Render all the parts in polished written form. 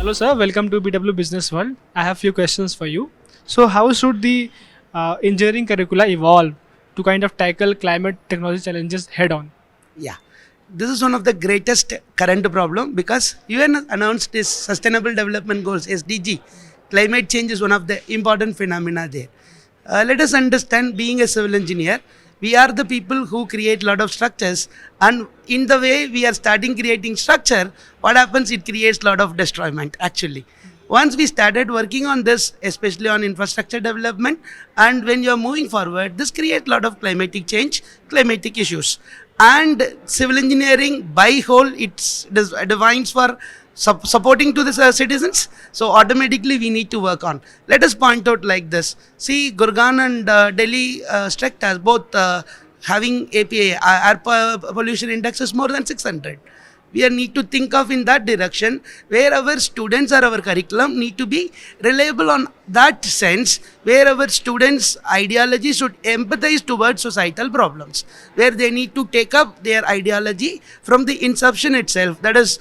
Hello, sir. Welcome to BW Business World. I have few questions for you. So, how should the engineering curricula evolve to kind of tackle climate technology challenges head on? Yeah, this is one of the greatest current problem because UN announced its Sustainable Development Goals (SDG). Climate change is one of the important phenomena there. Let us understand, being a civil engineer, we are the people who create lot of structures, and in the way we are starting creating structure, what happens? It creates lot of destroyment actually. Once we started working on this, especially on infrastructure development, and when you are moving forward, this creates a lot of climatic change, climatic issues. And civil engineering by whole, it's defines for supporting to the citizens. So automatically we need to work on. Let us point out like this. See, Gurgaon and Delhi structures both having APA, air pollution index is more than 600. We need to think of in that direction where our students or our curriculum need to be reliable on that sense, where our students' ideology should empathize towards societal problems, where they need to take up their ideology from the inception itself. That is,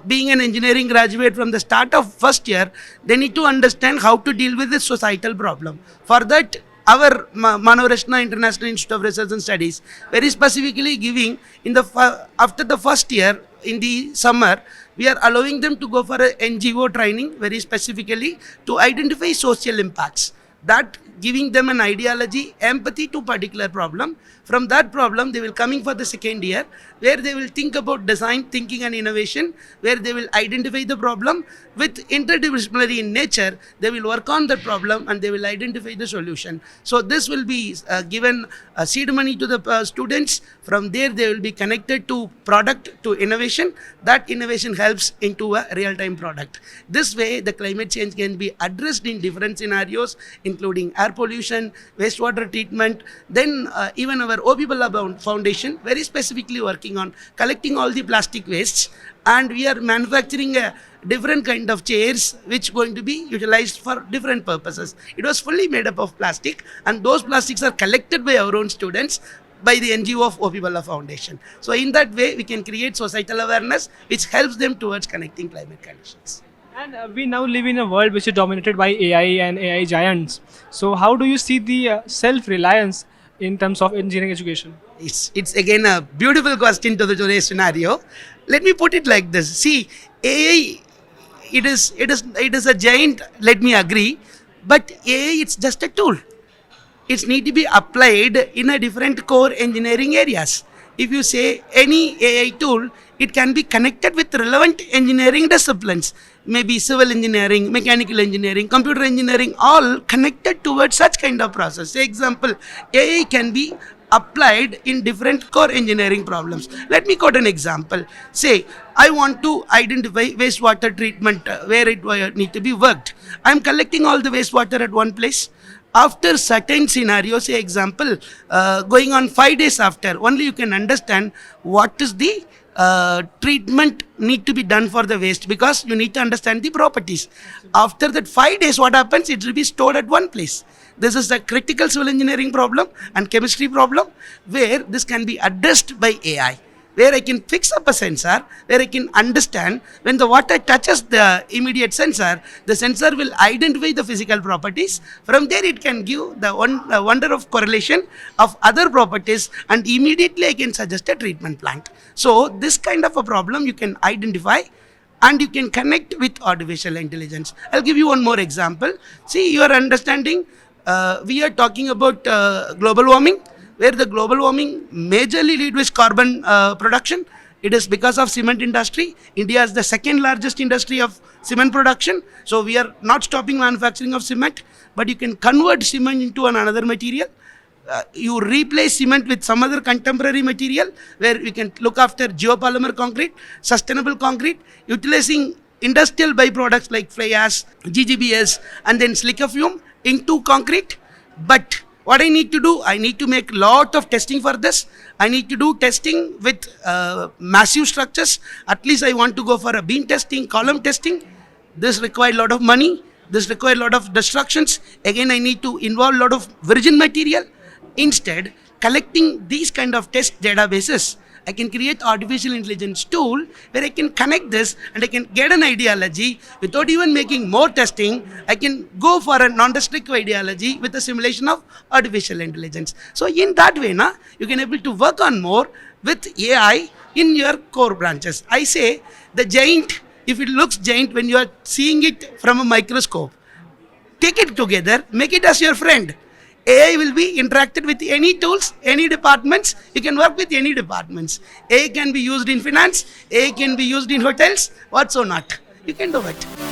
being an engineering graduate from the start of first year, they need to understand how to deal with this societal problem. For that, our Manav Rachna International Institute of Research and Studies very specifically giving in the after the first year in the summer, we are allowing them to go for a NGO training very specifically to identify social impacts. That giving them an ideology, empathy to particular problem. From that problem, they will coming for the second year, where they will think about design thinking and innovation, where they will identify the problem with interdisciplinary in nature. They will work on the problem and they will identify the solution. So this will be given seed money to the students. From there, they will be connected to product, to innovation. That innovation helps into a real-time product. This way, the climate change can be addressed in different scenarios, including air pollution, wastewater treatment. Then even our OP Balla Foundation very specifically working on collecting all the plastic wastes, and we are manufacturing a different kind of chairs which going to be utilized for different purposes. It was fully made up of plastic, and those plastics are collected by our own students by the NGO of OP Balla Foundation. So in that way, we can create societal awareness which helps them towards connecting climate conditions. And we now live in a world which is dominated by AI and AI giants. So, how do you see the self-reliance in terms of engineering education? It's again a beautiful question to the today's scenario. Let me put it like this. See, AI, it is a giant. Let me agree, but AI it's just a tool. It need to be applied in a different core engineering areas. If you say any AI tool, it can be connected with relevant engineering disciplines, maybe civil engineering, mechanical engineering, computer engineering, all connected towards such kind of process. Say example, AI can be applied in different core engineering problems. Let me quote an example. Say, I want to identify wastewater treatment, where it need to be worked. I am collecting all the wastewater at one place. After certain scenarios, say example, going on 5 days after, only you can understand what is the treatment need to be done for the waste, because you need to understand the properties. After that 5 days, what happens? It will be stored at one place. This is a critical civil engineering problem and chemistry problem where this can be addressed by AI, where I can fix up a sensor, where I can understand when the water touches the immediate sensor, the sensor will identify the physical properties. From there, it can give the wonder of correlation of other properties, and immediately I can suggest a treatment plant. So this kind of a problem you can identify and you can connect with artificial intelligence. I'll give you one more example. See, you are understanding, we are talking about global warming, where the global warming majorly lead with carbon production. It is because of cement industry. India is the second largest industry of cement production. So we are not stopping manufacturing of cement, but you can convert cement into another material. You replace cement with some other contemporary material where we can look after geopolymer concrete, sustainable concrete, utilizing industrial byproducts like fly ash, GGBS, and then silica fume into concrete. But what I need to do, I need to make lot of testing for this. I need to do testing with massive structures. At least I want to go for a beam testing, column testing. This requires a lot of money. This requires a lot of destructions. Again, I need to involve a lot of virgin material. Instead, collecting these kind of test databases I can create artificial intelligence tool where I can connect this and I can get an ideology without even making more testing. I can go for a non-destructive ideology with a simulation of artificial intelligence. So in that way, you can able to work on more with AI in your core branches. I say the giant, if it looks giant when you are seeing it from a microscope, take it together, make it as your friend. AI will be interacted with any tools, any departments. You can work with any departments. AI can be used in finance, AI can be used in hotels, what's or not. You can do it.